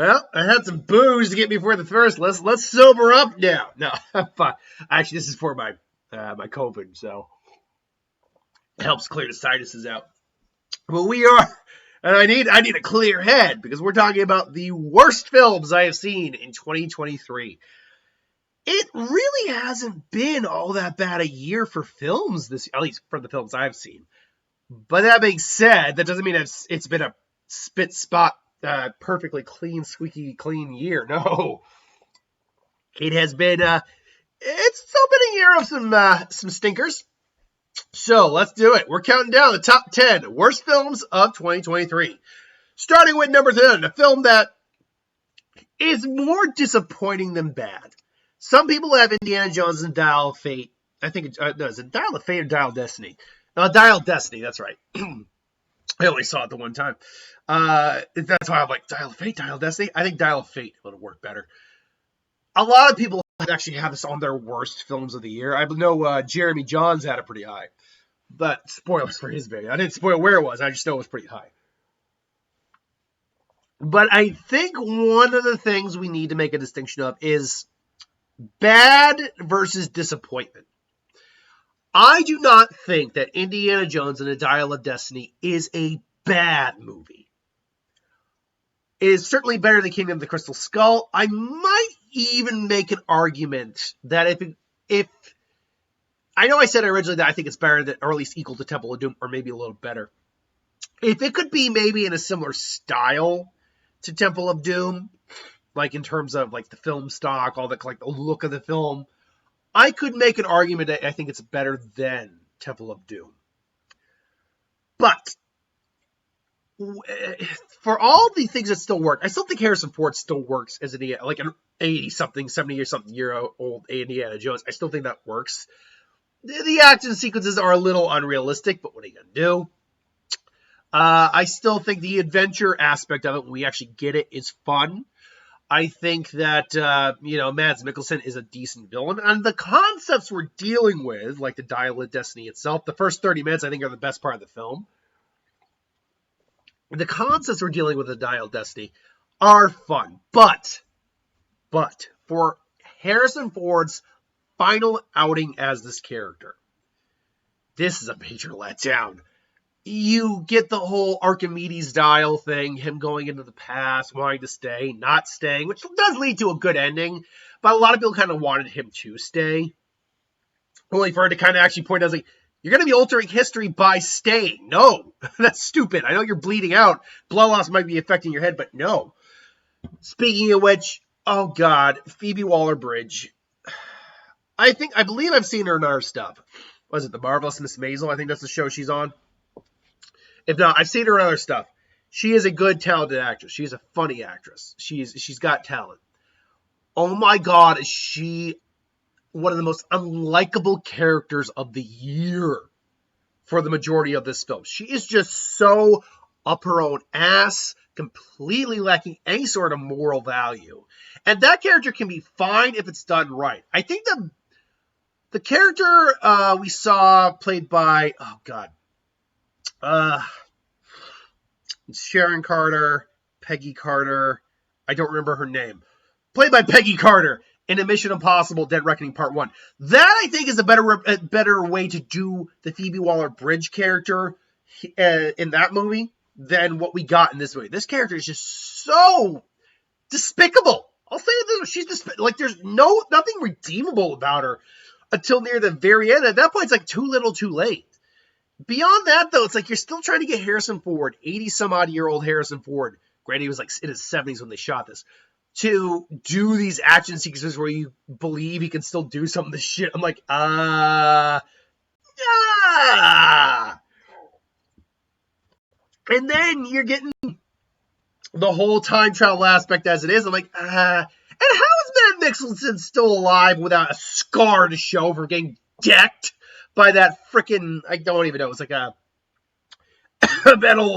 Well, I had some booze to get me before the first. Let's sober up now. No, I'm fine. Actually, this is for my my COVID, so it helps clear the sinuses out. But we are, and I need a clear head because we're talking about the worst films I have seen in 2023. It really hasn't been all that bad a year for films this, at least for the films I've seen. But that being said, that doesn't mean it's been a spit spot, perfectly clean, squeaky clean year. No, it has been. It's still been a year of some stinkers. So let's do it. We're counting down the top 10 worst films of 2023. Starting with number 10, a film that is more disappointing than bad. Some people have Indiana Jones and Dial of Fate. I think no, is it Dial of Fate or Dial of Destiny? No, Dial of Destiny. That's right. I only saw it the one time. That's why I'm like, Dial of Fate, Dial of Destiny. I think Dial of Fate would work better. A lot of people actually have this on their worst films of the year. I know Jeremy Johns had it pretty high. But spoilers for his video. I didn't spoil where it was. I just know it was pretty high. But I think one of the things we need to make a distinction of is bad versus disappointment. I do not think that Indiana Jones and the Dial of Destiny is a bad movie. It is certainly better than Kingdom of the Crystal Skull. I might even make an argument that if I know I said originally that I think it's better than, or at least equal to Temple of Doom, or maybe a little better. If it could be maybe in a similar style to Temple of Doom, like in terms of like the film stock, all the like the look of the film, I could make an argument that I think it's better than Temple of Doom. But for all the things that still work, I still think Harrison Ford still works as an 80-something, 70-year-old Indiana Jones. I still think that works. The action sequences are a little unrealistic, but what are you going to do? I still think the adventure aspect of it, when we actually get it, is fun. I think that, Mads Mikkelsen is a decent villain. And the concepts we're dealing with, like the Dial of Destiny itself, the first 30 minutes, I think, are the best part of the film. The concepts we're dealing with the Dial of Destiny are fun. But, for Harrison Ford's final outing as this character, this is a major letdown. You get the whole Archimedes dial thing, him going into the past, wanting to stay, not staying, which does lead to a good ending, but a lot of people kind of wanted him to stay. Only for her to kind of actually point out, like, you're going to be altering history by staying. No, that's stupid. I know you're bleeding out. Blood loss might be affecting your head, but no. Speaking of which, oh God, Phoebe Waller-Bridge. I believe I've seen her in other stuff. Was it The Marvelous Miss Maisel? I think that's the show she's on. If not, I've seen her in other stuff. She is a good, talented actress. She's a funny actress. She's got talent. Oh my God, is she one of the most unlikable characters of the year for the majority of this film. She is just so up her own ass, completely lacking any sort of moral value. And that character can be fine if it's done right. I think the character we saw played by, oh God, Sharon Carter, Peggy Carter, I don't remember her name. Played by Peggy Carter in a Mission Impossible Dead Reckoning Part 1. That, I think, is a better way to do the Phoebe Waller-Bridge character in that movie than what we got in this movie. This character is just so despicable. I'll say this, she's like, there's nothing redeemable about her until near the very end. At that point, it's like too little too late. Beyond that, though, it's like you're still trying to get Harrison Ford, 80-some-odd-year-old Harrison Ford, granted he was like in his 70s when they shot this, to do these action sequences where you believe he can still do some of this shit. I'm like, And then you're getting the whole time travel aspect as it is. I'm like, And how is Matt Mikkelsen still alive without a scar to show for getting decked by that freaking, I don't even know, it's like a metal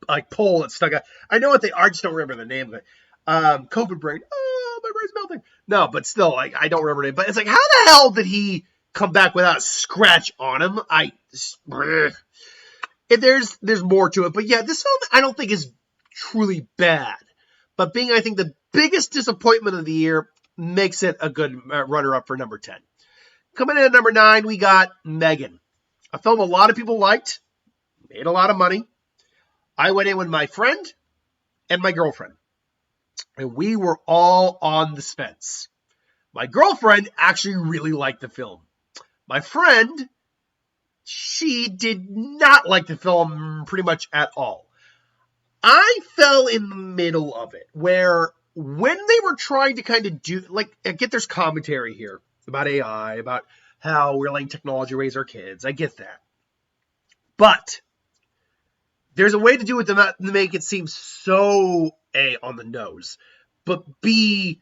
like pole that's stuck out. I know what they are, I just don't remember the name of it. COVID brain. Oh, my brain's melting. No, but still, like, I don't remember it. But it's like, how the hell did he come back without a scratch on him? There's more to it. But yeah, this film I don't think is truly bad. but being, I think, the biggest disappointment of the year makes it a good runner-up for number 10. Coming in at number 9, we got Megan, a film a lot of people liked, made a lot of money. I went in with my friend and my girlfriend, and we were all on the fence. My girlfriend actually really liked the film. My friend, she did not like the film pretty much at all. I fell in the middle of it, where when they were trying to kind of do, like, I get there's commentary here about AI, about how we're letting technology raise our kids. I get that. But there's a way to do it to not make it seem so A, on the nose, but B,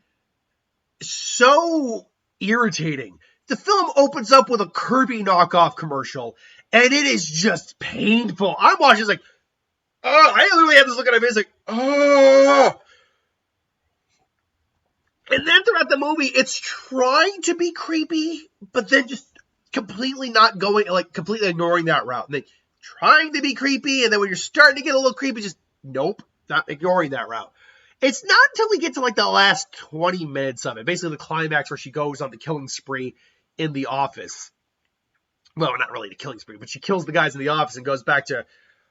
so irritating. The film opens up with a Kirby knockoff commercial, and it is just painful. I'm watching, it's like, oh, I literally had this look at my face like, oh. And then throughout the movie, it's trying to be creepy, but then just completely not going, like, completely ignoring that route. And then trying to be creepy, and then when you're starting to get a little creepy, just, nope, not ignoring that route. It's not until we get to, like, the last 20 minutes of it, basically the climax where she goes on the killing spree in the office. Well, not really the killing spree, but she kills the guys in the office and goes back to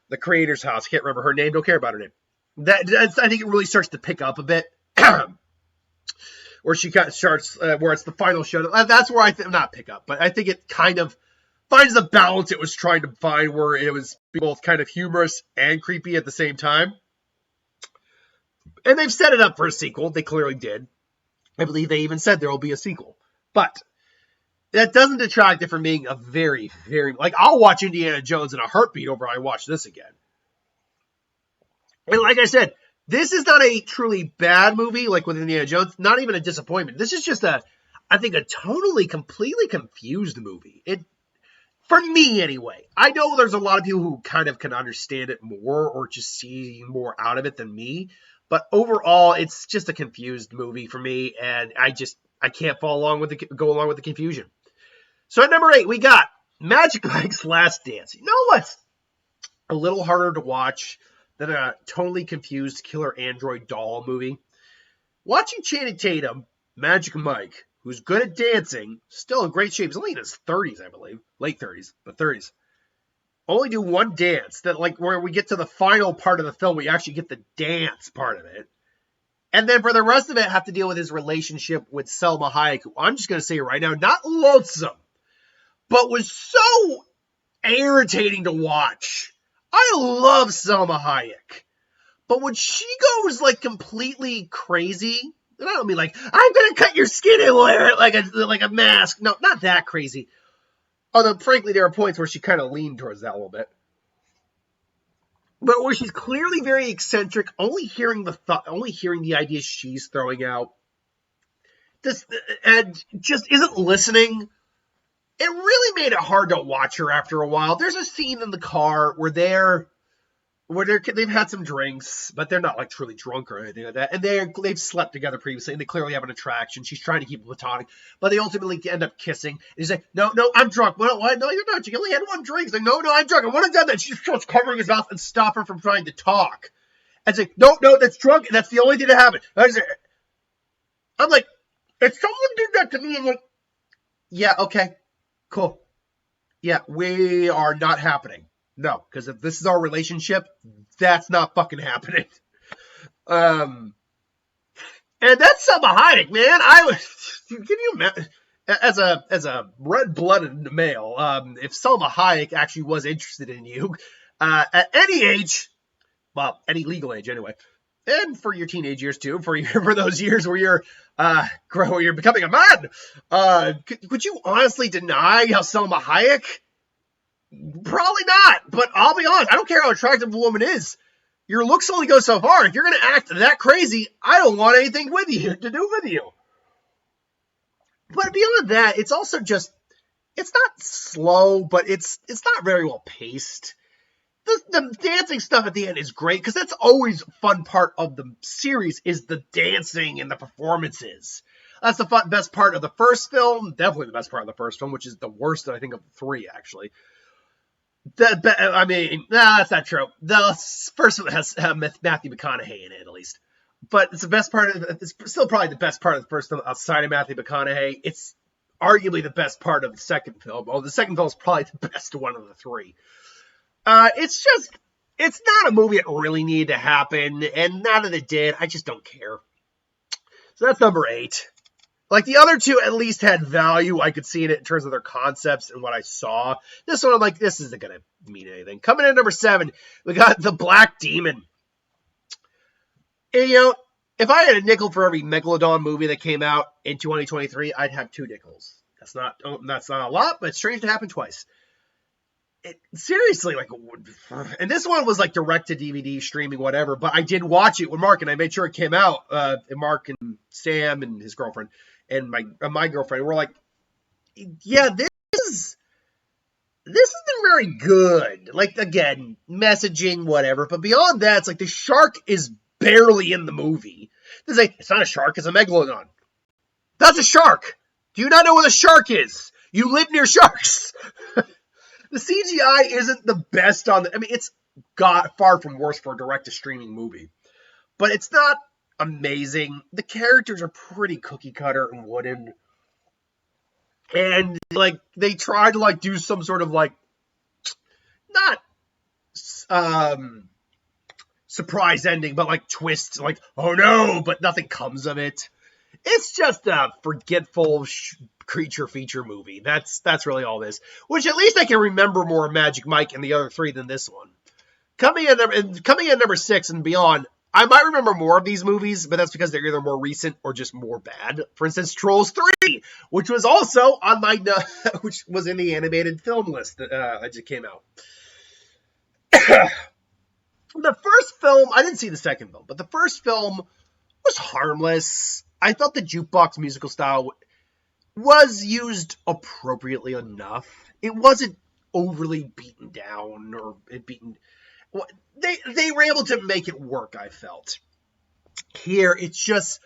the creator's house. Can't remember her name, don't care about her name. I think it really starts to pick up a bit. Where she starts, where it's the final show. That's where I think, not pick up, but I think it kind of finds the balance it was trying to find, where it was both kind of humorous and creepy at the same time. And they've set it up for a sequel. They clearly did. I believe they even said there will be a sequel. But that doesn't detract it from being a very, very, like, I'll watch Indiana Jones in a heartbeat over I watch this again. And like I said, this is not a truly bad movie like with Indiana Jones. Not even a disappointment. This is just I think, a totally, completely confused movie. For me, anyway. I know there's a lot of people who kind of can understand it more or just see more out of it than me. But overall, it's just a confused movie for me, and I can't go along with the confusion. So at number 8, we got Magic Mike's Last Dance. You know what's a little harder to watch than a totally confused killer android doll movie? Watching Channing Tatum, Magic Mike, who's good at dancing, still in great shape. He's only in his 30s, I believe. Late 30s, but 30s. Only do one dance, that, like, where we get to the final part of the film, we actually get the dance part of it. And then for the rest of it, have to deal with his relationship with Selma Hayek, who I'm just going to say right now, not loathsome, but was so irritating to watch. I love Selma Hayek. But when she goes, like, completely crazy, and I don't mean like, I'm going to cut your skin and wear it like a mask. No, not that crazy. Although, frankly, there are points where she kind of leaned towards that a little bit. But where she's clearly very eccentric, only hearing the ideas she's throwing out, and just isn't listening. It really made it hard to watch her after a while. There's a scene in the car where they've had some drinks, but they're not, like, truly drunk or anything like that. And they've slept together previously, and they clearly have an attraction. She's trying to keep it platonic, but they ultimately end up kissing. And he's like, no, I'm drunk. What? No, you're not. You only had one drink. He's like, no, I'm drunk. I want to do that. She starts covering his mouth and stop her from trying to talk. And it's like, no, that's drunk. And that's the only thing that happened. I'm like, if someone did that to me, I'm like, yeah, okay, cool. Yeah, we are not happening. No, because if this is our relationship, that's not fucking happening. And that's Selma Hayek, man. Can you imagine, as a red-blooded male, if Selma Hayek actually was interested in you, at any age, well, any legal age anyway, and for your teenage years too, for those years where you're becoming a man, could you honestly deny how Selma Hayek? Probably not, but I'll be honest, I don't care how attractive a woman is. Your looks only go so far. If you're going to act that crazy, I don't want anything to do with you. But beyond that, it's also just, it's not slow, but it's not very well paced. The dancing stuff at the end is great, because that's always a fun part of the series, is the dancing and the performances. That's the best part of the first film, definitely the best part of the first film, which is the worst, I think, of the three, actually. That's not true. The first one has Matthew McConaughey in it, at least. but it's the best part of it's still probably the best part of the first film outside of Matthew McConaughey. It's arguably the best part of the second film. Well, the second film is probably the best one of the three. It's just, it's not a movie that really needed to happen, and now that it did, I just don't care. So that's number 8. Like, the other two at least had value. I could see in it in terms of their concepts and what I saw. This one, I'm like, this isn't going to mean anything. Coming in at number 7, we got The Black Demon. And, if I had a nickel for every Megalodon movie that came out in 2023, I'd have 2 nickels. That's not a lot, but it's strange to happen twice. Seriously, like, and this one was like direct to DVD, streaming, whatever, but I did watch it with Mark, and I made sure it came out. And Mark and Sam and his girlfriend and my girlfriend were like, yeah, this isn't very good. Like, again, messaging, whatever, but beyond that, it's like the shark is barely in the movie. They say, it's not a shark, it's a megalodon. That's a shark. Do you not know what a shark is? You live near sharks. The CGI isn't the best on the... I mean, it's got far from worse for a direct-to-streaming movie. But it's not amazing. The characters are pretty cookie-cutter and wooden. And, like, they try to, like, do some sort of, like... Not... surprise ending, but, like, twist. Like, oh, no! But nothing comes of it. It's just a forgetful creature feature movie. That's really all this. Which at least I can remember more Magic Mike and the other 3 than this one. Coming in number 6 and beyond, I might remember more of these movies, but that's because they're either more recent or just more bad. For instance, Trolls 3, which was also on my which was in the animated film list that just came out. The first film, I didn't see the second film, but the first film was harmless. I thought the jukebox musical style was used appropriately enough. It wasn't overly beaten down or beaten. They were able to make it work, I felt. Here, it's just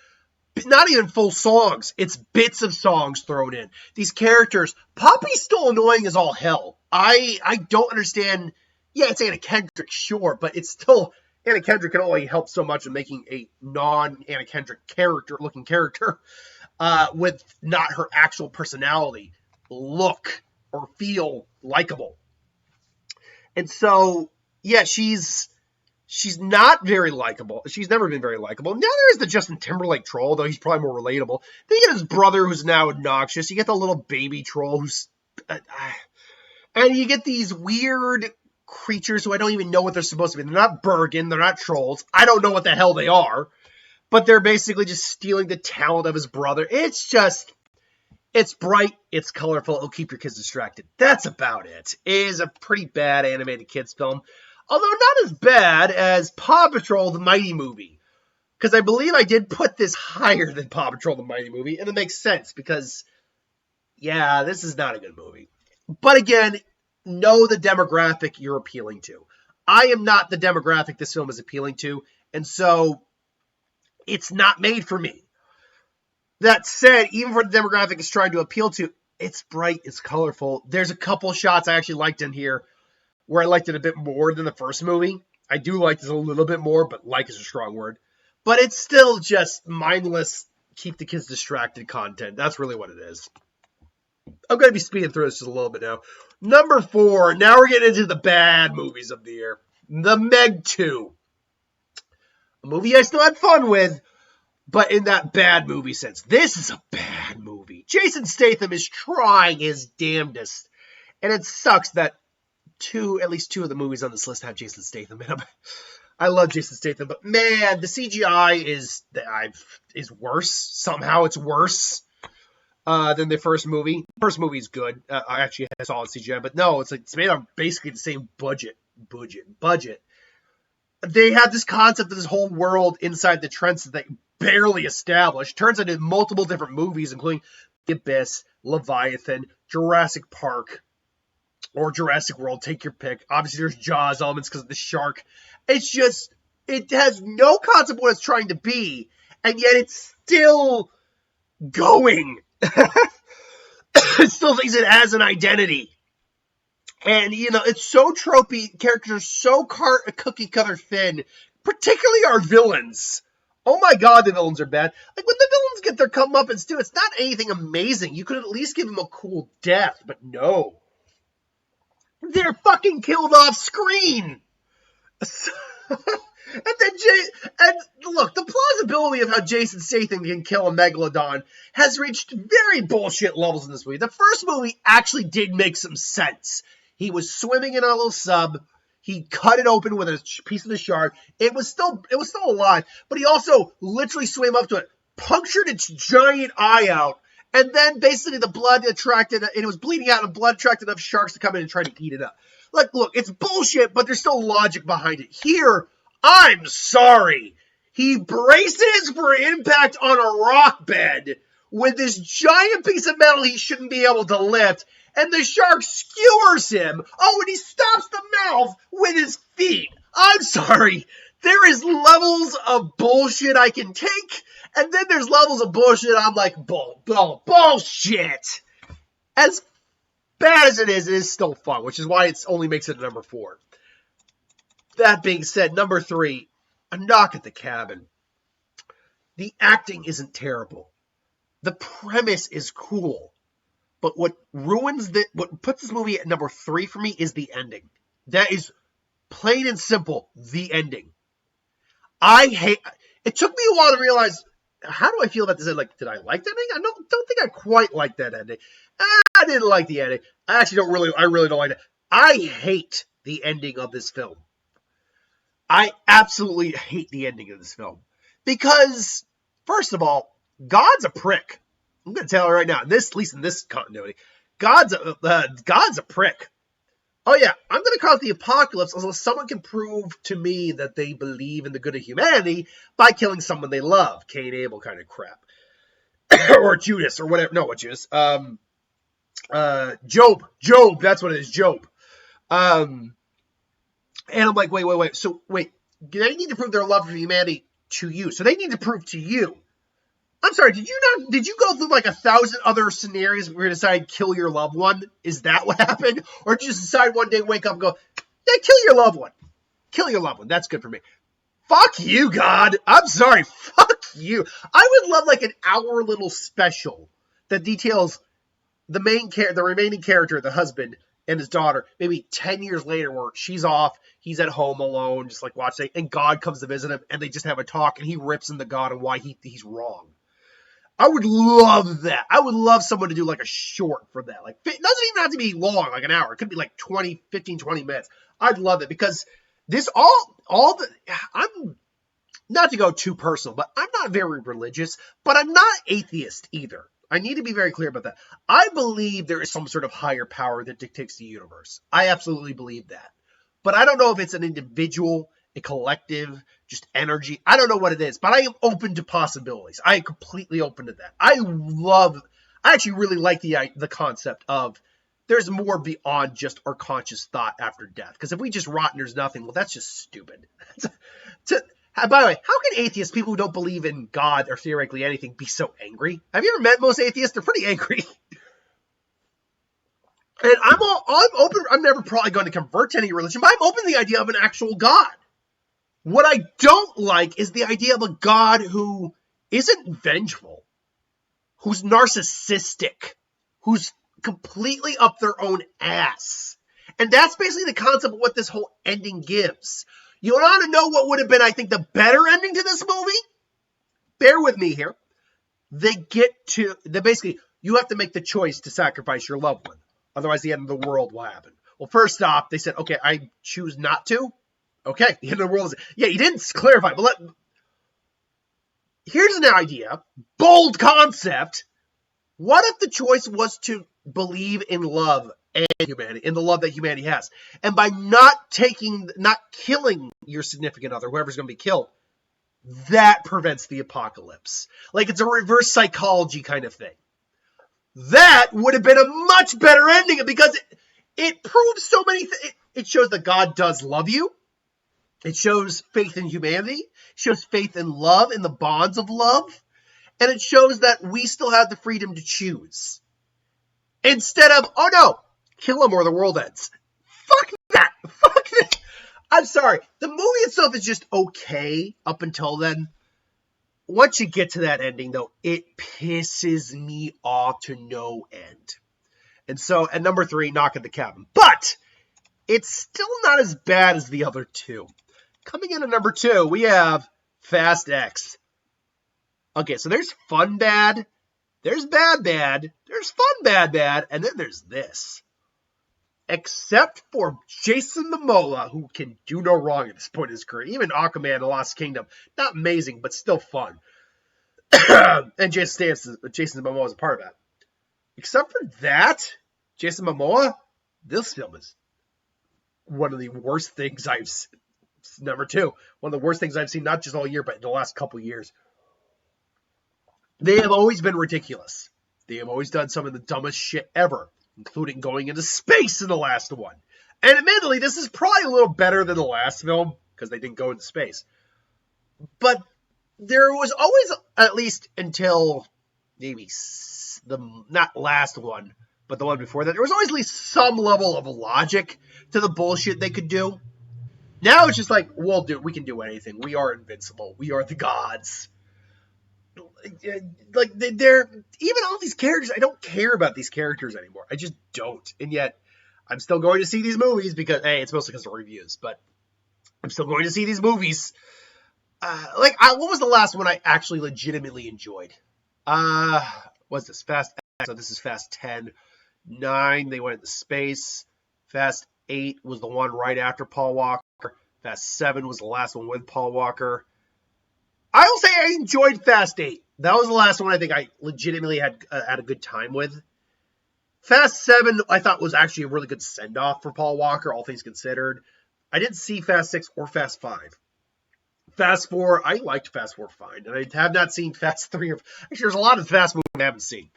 not even full songs. It's bits of songs thrown in. These characters, Poppy's still annoying as all hell. I don't understand. Yeah, it's Anna Kendrick, sure, but it's still... Anna Kendrick can only help so much in making a non-Anna Kendrick looking character with not her actual personality look or feel likable. And so, yeah, she's not very likable. She's never been very likable. Now there is the Justin Timberlake troll, though he's probably more relatable. Then you get his brother who's now obnoxious. You get the little baby troll who's... and you get these weird... creatures who I don't even know what they're supposed to be. They're not Bergen, they're not trolls. I don't know what the hell they are. But they're basically just stealing the talent of his brother. It's bright, it's colorful, it'll keep your kids distracted. That's about it. It is a pretty bad animated kids film. Although not as bad as Paw Patrol the Mighty Movie. Because I believe I did put this higher than Paw Patrol the Mighty Movie. And it makes sense because, yeah, this is not a good movie. But again, know the demographic you're appealing to. I am not the demographic this film is appealing to, and so it's not made for me. That said, even for the demographic it's trying to appeal to, it's bright, it's colorful. There's a couple shots I actually liked in here where I liked it a bit more than the first movie. I do like this a little bit more, but like is a strong word. But it's still just mindless, keep the kids distracted content. That's really what it is. I'm going to be speeding through this just a little bit now. Number 4, now we're getting into the bad movies of the year. The Meg 2. A movie I still had fun with, but in that bad movie sense. This is a bad movie. Jason Statham is trying his damnedest. And it sucks that at least two of the movies on this list have Jason Statham in them. I love Jason Statham, but man, the CGI is worse. Somehow it's worse. Than the first movie. The first movie is good. I actually had solid CGI, but no, it's made on basically the same budget. They have this concept of this whole world inside the trench that they barely established. Turns into multiple different movies, including The Abyss, Leviathan, Jurassic Park, or Jurassic World. Take your pick. Obviously, there's Jaws elements because of the shark. It's just, it has no concept of what it's trying to be, and yet it's still going. It still thinks it has an identity. And, it's so tropey. Characters are so cookie cutter thin. Particularly our villains Oh my god, the villains are bad. Like, when the villains get their comeuppance too, it's not anything amazing. You could at least give them a cool death, but no. They're fucking killed off screen! And then and look, the plausibility of how Jason Statham can kill a megalodon has reached very bullshit levels in this movie. The first movie actually did make some sense. He was swimming in a little sub. He cut it open with a piece of the shark. It was still alive, but he also literally swam up to it, punctured its giant eye out, and then basically the blood attracted, and it was bleeding out, and blood attracted enough sharks to come in and try to eat it up. Like, look, it's bullshit, but there's still logic behind it. Here, I'm sorry. He braces for impact on a rock bed with this giant piece of metal he shouldn't be able to lift, and the shark skewers him. Oh, and he stops the mouth with his feet. I'm sorry. There is levels of bullshit I can take, and then there's levels of bullshit I'm like, bullshit. As bad as it is still fun, which is why it only makes it a number 4. That being said, number 3, A Knock at the Cabin. The acting isn't terrible. The premise is cool. But what puts this movie at number 3 for me is the ending. That is plain and simple, the ending. It took me a while to realize, how do I feel about this? Like, did I like that ending? I don't think I quite liked that ending. I didn't like the ending. I really don't like it. I hate the ending of this film. I absolutely hate the ending of this film. Because, first of all, God's a prick. I'm going to tell you right now, at least in this continuity, God's a prick. Oh yeah, I'm going to call it the apocalypse unless someone can prove to me that they believe in the good of humanity by killing someone they love. Cain Abel kind of crap. Or Judas, or whatever. No, what Judas? Job, that's what it is, Job. And I'm like, wait. So, they need to prove their love for humanity to you. So they need to prove to you. I'm sorry, did you go through like 1,000 other scenarios where you decide kill your loved one? Is that what happened? Or did you just decide one day, wake up and go, yeah, kill your loved one. Kill your loved one. That's good for me. Fuck you, God. I'm sorry. Fuck you. I would love like an hour little special that details the remaining character, the husband, and his daughter, maybe 10 years later, where she's off, he's at home alone, just like watching, and God comes to visit him, and they just have a talk, and he rips into God and why he's wrong. I would love that. I would love someone to do like a short for that. Like, it doesn't even have to be long, like an hour. It could be like 20 minutes. I'd love it because this I'm not to go too personal, but I'm not very religious, but I'm not atheist either. I need to be very clear about that. I believe there is some sort of higher power that dictates the universe. I absolutely believe that. But I don't know if it's an individual, a collective, just energy. I don't know what it is, but I am open to possibilities. I am completely open to that. I actually really like the concept of there's more beyond just our conscious thought after death. Because if we just rot and there's nothing, well, that's just stupid. By the way, how can atheists, people who don't believe in God or theoretically anything, be so angry? Have you ever met most atheists? They're pretty angry. And I'm open. I'm never probably going to convert to any religion, but I'm open to the idea of an actual God. What I don't like is the idea of a God who isn't vengeful, who's narcissistic, who's completely up their own ass. And that's basically the concept of what this whole ending gives. You want to know what would have been, I think, the better ending to this movie? Bear with me here. Basically, you have to make the choice to sacrifice your loved one. Otherwise, the end of the world will happen. Well, first off, they said, okay, I choose not to. Okay, the end of the world is... Yeah, you didn't clarify, but here's an idea. Bold concept. What if the choice was to believe in love and humanity, in the love that humanity has? And by not killing your significant other, whoever's going to be killed, that prevents the apocalypse. Like, it's a reverse psychology kind of thing. That would have been a much better ending because it proves so many things. It shows that God does love you. It shows faith in humanity. It shows faith in love, in the bonds of love. And it shows that we still have the freedom to choose. Instead of, oh no, kill him or the world ends. Fuck that. Fuck that. I'm sorry. The movie itself is just okay up until then. once you get to that ending, though, it pisses me off to no end. And so, at number 3, Knock at the Cabin. But it's still not as bad as the other two. Coming in at number 2, we have Fast X. Okay, so there's fun bad, there's bad bad, there's fun bad, and then there's this. Except for Jason Momoa, who can do no wrong at this point in his career. Even Aquaman, The Lost Kingdom, not amazing, but still fun. And Jason Momoa is a part of that. Except for that, Jason Momoa, this film is one of the worst things I've seen. Number 2, one of the worst things I've seen, not just all year, but in the last couple years. They have always been ridiculous. They have always done some of the dumbest shit ever, including going into space in the last one. And admittedly, this is probably a little better than the last film, because they didn't go into space. But there was always, at least until maybe the not last one, but the one before that, there was always at least some level of logic to the bullshit they could do. Now it's just like, well, we can do anything. We are invincible. We are the gods. Like, they're even all these characters, I don't care about these characters anymore. I just don't. And yet, I'm still going to see these movies because, hey, it's mostly because of reviews, but I'm still going to see these movies. What was the last one I actually legitimately enjoyed? What's this? Fast X. So this is Fast 10. 9, they went into space. Fast 8 was the one right after Paul Walker. Fast 7 was the last one with Paul Walker. I will say I enjoyed Fast 8. That was the last one I think I legitimately had a good time with. Fast 7 I thought was actually a really good send-off for Paul Walker, all things considered. I didn't see Fast 6 or Fast 5. Fast 4, I liked Fast 4 fine. And I have not seen Fast 3. Actually, there's a lot of Fast movies I haven't seen.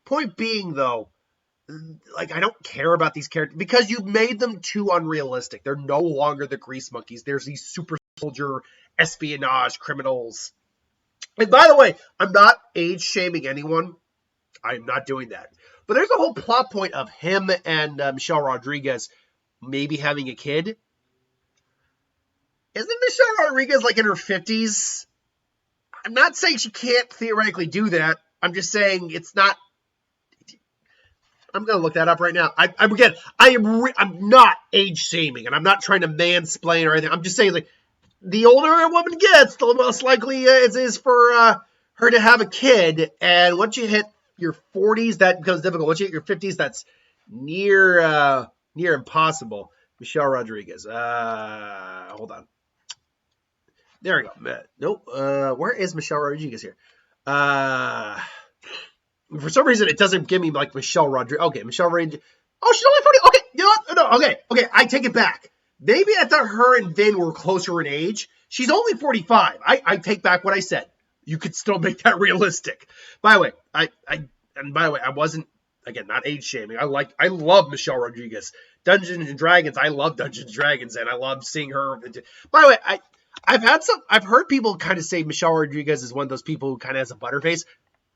Point being, though, like, I don't care about these characters because you've made them too unrealistic. They're no longer the grease monkeys. There's these super soldier espionage criminals. And by the way, I'm not age shaming anyone. I'm not doing that. But there's a whole plot point of him and Michelle Rodriguez maybe having a kid. Isn't Michelle Rodriguez like in her 50s? I'm not saying she can't theoretically do that. I'm just saying it's not. I'm going to look that up right now. I'm not age shaming, and I'm not trying to mansplain or anything. I'm just saying, like, the older a woman gets, the most likely it is for her to have a kid. And once you hit your 40s, that becomes difficult. Once you hit your 50s, that's near impossible. Michelle Rodriguez. Hold on. There we go. Nope. Where is Michelle Rodriguez here? For some reason, it doesn't give me like Michelle Rodriguez. Okay, Michelle Rodriguez. Oh, she's only 40. Okay, you know what? No, okay. I take it back. Maybe I thought her and Vin were closer in age. She's only 45. I take back what I said. You could still make that realistic. By the way, I wasn't, again, not age shaming. I love Michelle Rodriguez. Dungeons and Dragons. I love Dungeons and Dragons, and I love seeing her. By the way, I've heard people kind of say Michelle Rodriguez is one of those people who kind of has a butterface.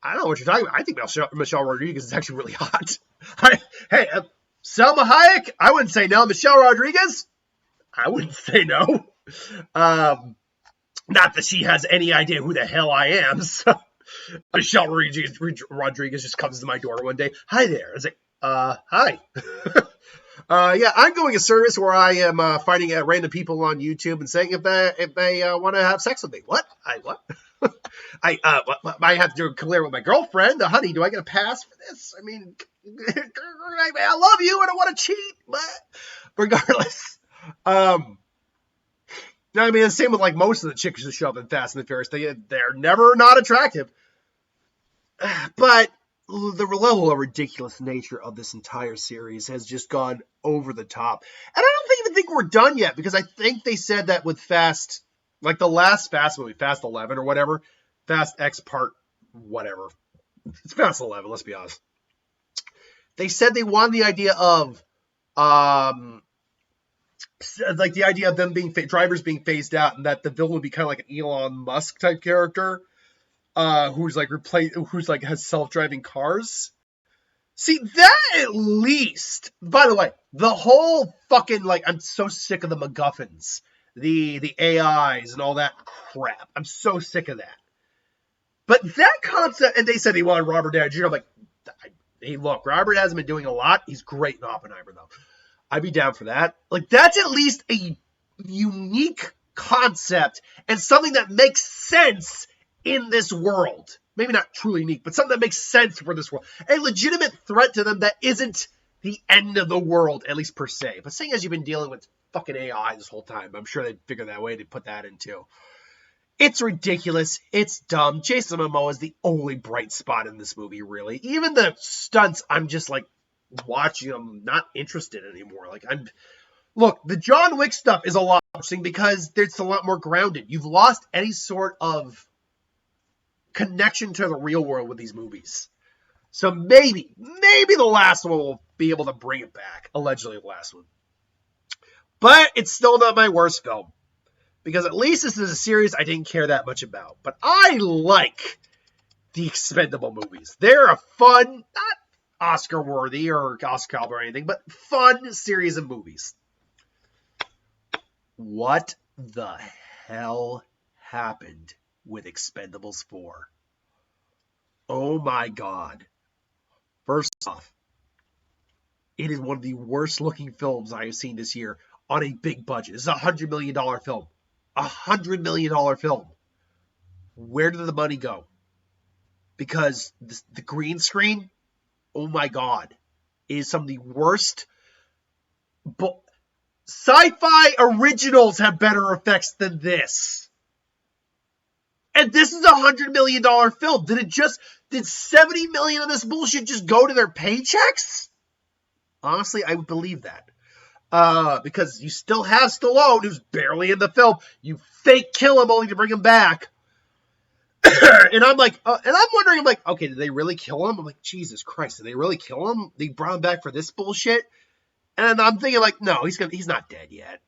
I don't know what you're talking about. I think Michelle Rodriguez is actually really hot. Hey, Selma Hayek, I wouldn't say no. Michelle Rodriguez, I wouldn't say no. Not that she has any idea who the hell I am. So Michelle Rodriguez just comes to my door one day. Hi there. I was like, hi. Yeah, I'm going a service where I am finding random people on YouTube and saying if they want to have sex with me. What? What? I have to clear with my girlfriend. Honey, do I get a pass for this? I mean, I love you. I don't want to cheat, but regardless. I mean, the same with like most of the chicks who show up in Fast and the Furious. They're never not attractive. But the level of ridiculous nature of this entire series has just gone over the top. And I don't even think we're done yet, because I think they said that with Fast, like the last Fast movie, Fast 11 or whatever, Fast X part whatever. It's Fast 11, let's be honest. They said they wanted the idea of, like the idea of them being drivers being phased out, and that the villain would be kind of like an Elon Musk type character. Who's like has self-driving cars. See, that at least, by the way, the whole fucking, like, I'm so sick of the MacGuffins, the AIs and all that crap. I'm so sick of that. But that concept, and they said he wanted Robert Downey Jr. I'm like, hey, look, Robert hasn't been doing a lot. He's great in Oppenheimer, though. I'd be down for that. Like, that's at least a unique concept and something that makes sense in this world. Maybe not truly unique, but something that makes sense for this world. A legitimate threat to them that isn't the end of the world, at least per se. But seeing as you've been dealing with fucking AI this whole time, I'm sure they'd figure that way to put that in too. It's ridiculous. It's dumb. Jason Momoa is the only bright spot in this movie, really. Even the stunts, I'm just like watching them, not interested anymore. Look, the John Wick stuff is a lot interesting because it's a lot more grounded. You've lost any sort of connection to the real world with these movies. So maybe the last one will be able to bring it back. Allegedly the last one. But it's still not my worst film. Because at least this is a series I didn't care that much about. But I like the Expendable movies. They're a fun, not Oscar-worthy or Oscar caliber or anything, but fun series of movies. What the hell happened with Expendables 4? Oh my God. First off, it is one of the worst looking films I have seen this year on a big budget. This is a $100 million film. $100 million film. Where did the money go? Because the green screen, oh my God, is some of the worst. Sci-fi originals have better effects than this. And this is a $100 million film. Did 70 million of this bullshit just go to their paychecks? Honestly, I would believe that. Because you still have Stallone, who's barely in the film. You fake kill him only to bring him back. And I'm like, and I'm wondering, I'm like, okay, did they really kill him? I'm like, Jesus Christ, did they really kill him? They brought him back for this bullshit? And I'm thinking, like, no, he's not dead yet.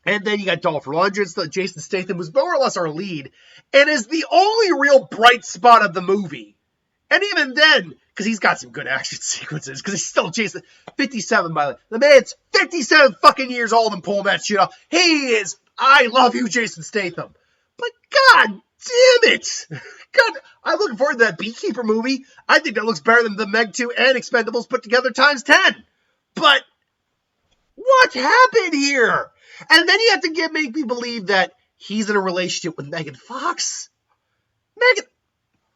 And then you got Dolph Lundgren, Jason Statham, who's more or less our lead, and is the only real bright spot of the movie. And even then, because he's got some good action sequences, because he's still Jason, 57 by the way. The man's 57 fucking years old and pulling that shit off. He is, I love you, Jason Statham. But God damn it. God, I'm looking forward to that Beekeeper movie. I think that looks better than the Meg 2 and Expendables put together times 10. But what happened here? And then you have to make me believe that he's in a relationship with Megan Fox.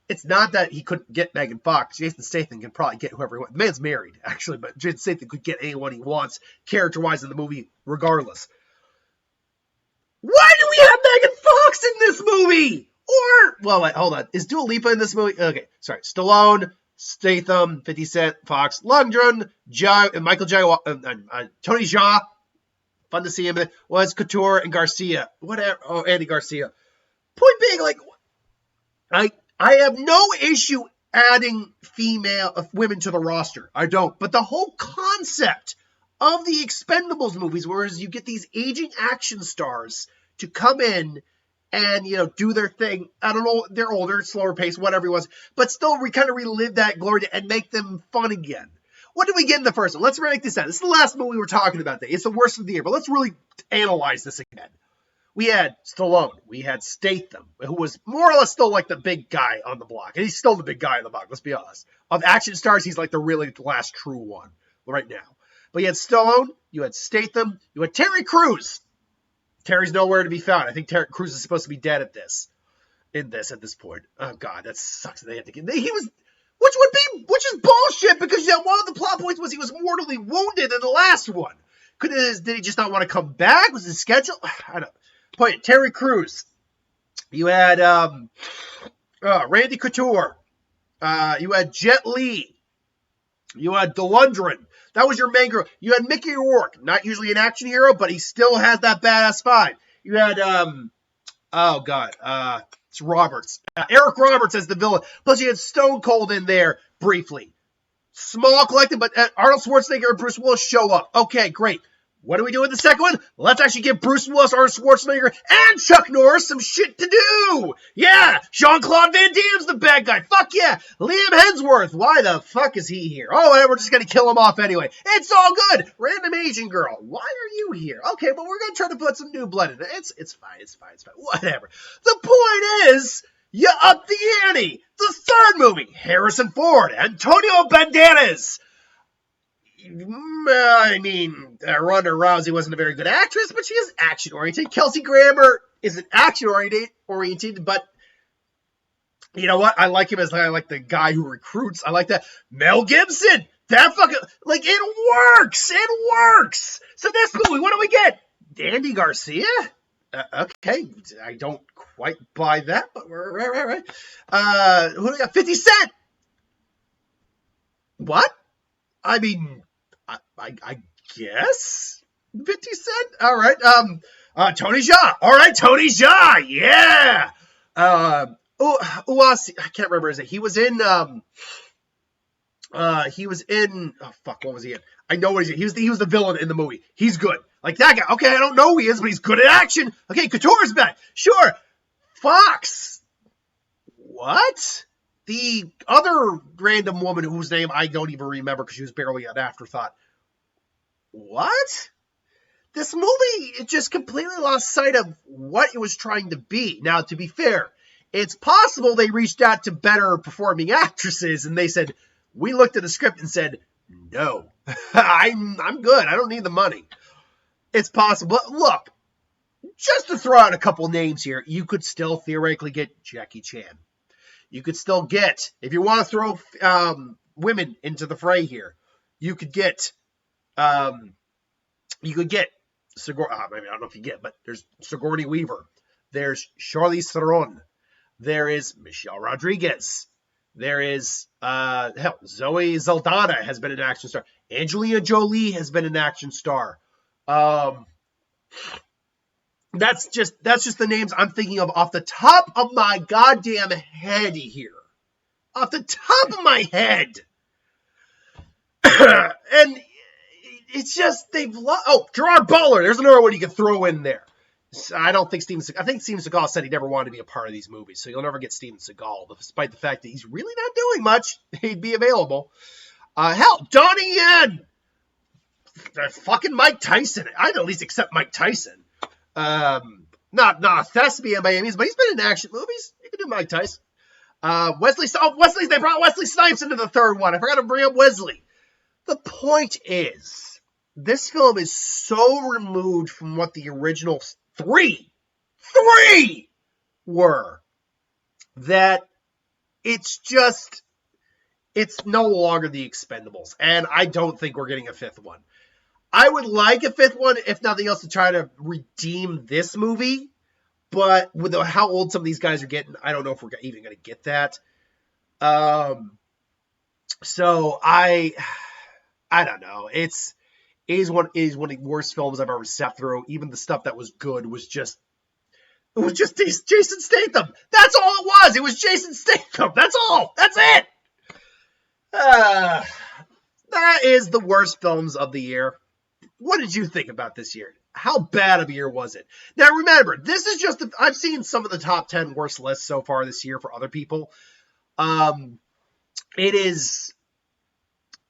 It's not that he couldn't get Megan Fox. Jason Statham can probably get whoever he wants. The man's married, actually, but Jason Statham could get anyone he wants, character-wise in the movie, regardless. Why do we have Megan Fox in this movie? Well, wait, hold on. Is Dua Lipa in this movie? Okay, sorry. Stallone, Statham, 50 Cent, Fox, Lundgren, Michael J. Tony Jaa. Fun to see him. Was Couture and Garcia. Whatever. Oh, Andy Garcia. Point being, like, I have no issue adding women to the roster. I don't. But the whole concept of the Expendables movies, whereas you get these aging action stars to come in and, do their thing. I don't know, they're older, slower pace, whatever it was, but still we kind of relive that glory and make them fun again. What did we get in the first one? Let's break this down. This is the last movie we're talking about today. It's the worst of the year, but let's really analyze this again. We had Stallone. We had Statham, who was more or less still like the big guy on the block. And he's still the big guy on the block, let's be honest. Of action stars, he's like the last true one right now. But you had Stallone, you had Statham, you had Terry Crews. Terry's nowhere to be found. I think Terry Crews is supposed to be dead at this point. Oh God, that sucks. They had to get which is bullshit because one of the plot points was he was mortally wounded in the last one. Did he just not want to come back? Was his schedule? I don't know. Point, Terry Crews. You had Randy Couture. You had Jet Li. You had Lundgren. That was your main girl. You had Mickey Rourke, not usually an action hero, but he still has that badass vibe. You had it's Roberts. Eric Roberts as the villain. Plus you had Stone Cold in there briefly. Small collective, but Arnold Schwarzenegger and Bruce Willis show up. Okay, great. What do we do in the second one? Let's actually give Bruce Willis, Arnold Schwarzenegger, and Chuck Norris some shit to do. Yeah, Jean-Claude Van Damme's the bad guy. Fuck yeah. Liam Hemsworth. Why the fuck is he here? Oh, we're just going to kill him off anyway. It's all good. Random Asian girl. Why are you here? Okay, but we're going to try to put some new blood in it. It's fine. Whatever. The point is, You up the ante. The third movie, Harrison Ford, Antonio Banderas. I mean, Ronda Rousey wasn't a very good actress, but she is action-oriented. Kelsey Grammer isn't action-oriented, but you know what? I like him as I like the guy who recruits. I like that. Mel Gibson. That fucking, like, it works. It works. So this movie, what do we get? Andy Garcia? Okay. I don't quite buy that, but we're right. Who do we got? 50 Cent. What? I mean, I guess 50 Cent. All right. Tony Jaa. All right, Tony Jaa. Yeah. Uwasi. I can't remember his name. He was in. Oh fuck. What was he in? I know what he's in. He was the villain in the movie. He's good. Like that guy. Okay, I don't know who he is, but he's good at action. Okay, Couture's back. Sure. Fox. What? The other random woman whose name I don't even remember because she was barely an afterthought. What? This movie, it just completely lost sight of what it was trying to be. Now, to be fair, it's possible they reached out to better performing actresses and they said, we looked at the script and said, no, I'm good. I don't need the money. It's possible. But look, just to throw out a couple names here, you could still theoretically get Jackie Chan. You could still get, if you want to throw women into the fray here, you could get Sigourney. I don't know if you get, but there's Sigourney Weaver. There's Charlize Theron. There is Michelle Rodriguez. There is Zoe Saldana has been an action star. Angelina Jolie has been an action star. That's just the names I'm thinking of off the top of my goddamn head here. Off the top of my head. And it's just Gerard Butler. There's another one you can throw in there. I think Steven Seagal said he never wanted to be a part of these movies, so you'll never get Steven Seagal, despite the fact that he's really not doing much. He'd be available. Donnie Yen. Fucking Mike Tyson. I'd at least accept Mike Tyson. Not a thespian by any means, but he's been in action movies. You can do Mike Tyson. They brought Wesley Snipes into the third one. I forgot to bring up Wesley. The point is, this film is so removed from what the original three were that it's no longer the Expendables. And I don't think we're getting a fifth one. I would like a fifth one, if nothing else, to try to redeem this movie. But with how old some of these guys are getting, I don't know if we're even going to get that. So I don't know. It is one of the worst films I've ever sat through. Even the stuff that was good was just Jason Statham. That's all it was. It was Jason Statham. That's all. That's it. That is the worst films of the year. What did you think about this year? How bad of a year was it? Now remember, this is just I've seen some of the top 10 worst lists so far this year for other people. It is.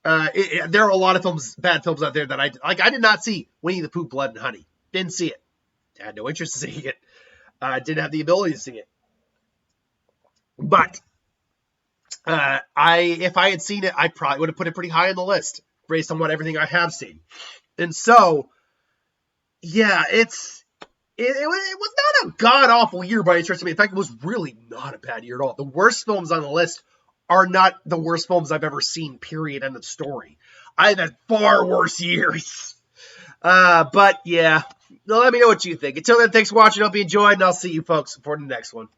There are a lot of bad films out there that I did not see. Winnie the Pooh, Blood and Honey. Didn't see it. I had no interest in seeing it. Didn't have the ability to see it. But if I had seen it, I probably would have put it pretty high on the list based on everything I have seen. And so, yeah, it was not a god-awful year by any stretch of me. In fact, it was really not a bad year at all. The worst films on the list are not the worst films I've ever seen, period, end of story. I've had far worse years. But, yeah, let me know what you think. Until then, thanks for watching. Hope you enjoyed, and I'll see you folks for the next one.